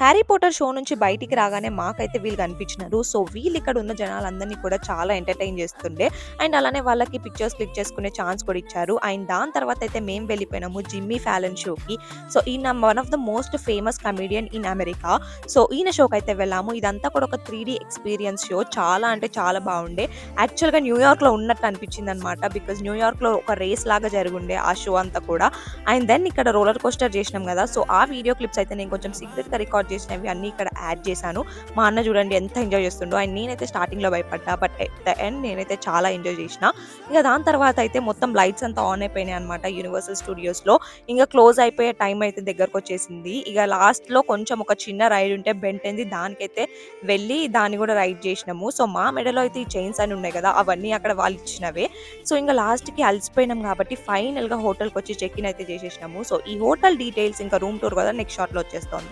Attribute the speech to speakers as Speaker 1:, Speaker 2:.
Speaker 1: Harry Potter show నుంచి బయటికి రాగానే మాకైతే వీళ్ళు కనిపించినారు. సో, వీళ్ళిక్కడ ఉన్న జనాలందరిని కూడా చాలా ఎంటర్‌టైన్ చేస్తుండే. అండ్ అలానే వాళ్ళకి పిక్చర్స్ క్లిక్ చేసుకునే ఛాన్స్ కూడా ఇచ్చారు. అండ్ దాని తర్వాత అయితే మేము వెళ్ళిపోయినాము జిమ్మీ ఫాలన్ షోకి. సో, ఈయన one of the most famous comedian in America. So, ఈయన షోకైతే వెళ్ళాము. ఇదంతా కూడా ఒక 3 ఎక్స్‌పీరియన్స్ షో. చాలా అంటే చాలా బాగుండే. యాక్చువల్‌గా న్యూయార్క్‌లో ఉన్నట్టు అనిపించిందనమాట. బికాజ్ న్యూయార్క్‌లో ఒక రేస్ లాగా జరుగుండే ఆ షో అంతా కూడా. అండ్ దెన్ ఇక్కడ రోలర్ కోస్టర్ చేసినాం కదా! సో, ఆ వీడియో క్లిప్స్ అయితే నేను కొంచెం సీక్రెట్‌గా రికార్డ్ చేసినవి అన్నీ ఇక్కడ యాడ్ చేశాను. మా అన్న చూడండి ఎంత ఎంజాయ్ చేస్తుండో. అండ్ నేనైతే స్టార్టింగ్‌లో భయపడ్డా. బట్ ఎట్ ద ఎండ్ నేనైతే చాలా ఎంజాయ్ చేసిన. ఇక దాని తర్వాత అయితే మొత్తం లైట్స్ అంతా ఆన్ అయిపోయినాయి అనమాట యూనివర్సల్ స్టూడియోస్‌లో. ఇంక క్లోజ్ అయిపోయే టైం అయితే దగ్గరకొచ్చేసింది. ఇక లాస్ట్‌లో కొంచెం ఒక చిన్న రైడ్ ఉంటే బెన్ 10ది దానికైతే వెళ్ళి దాన్ని కూడా రైడ్ చేసినాము. సో, మా మెడలో అయితే ఈ చైన్స్ అన్ని ఉన్నాయి కదా! అవన్నీ అక్కడ వాళ్ళిచ్చినవే. సో, ఇంక లాస్ట్‌కి అలసిపోయినాం కాబట్టి ఫైనల్‌గా హోటల్‌కొచ్చి చెక్ ఇన్ అయితే చేసేసినాము. సో, ఈ హోటల్ డీటెయిల్స్ ఇంకా రూమ్ టూర్ కూడా నెక్స్ట్ షాట్‌లో వచ్చేస్తోంది.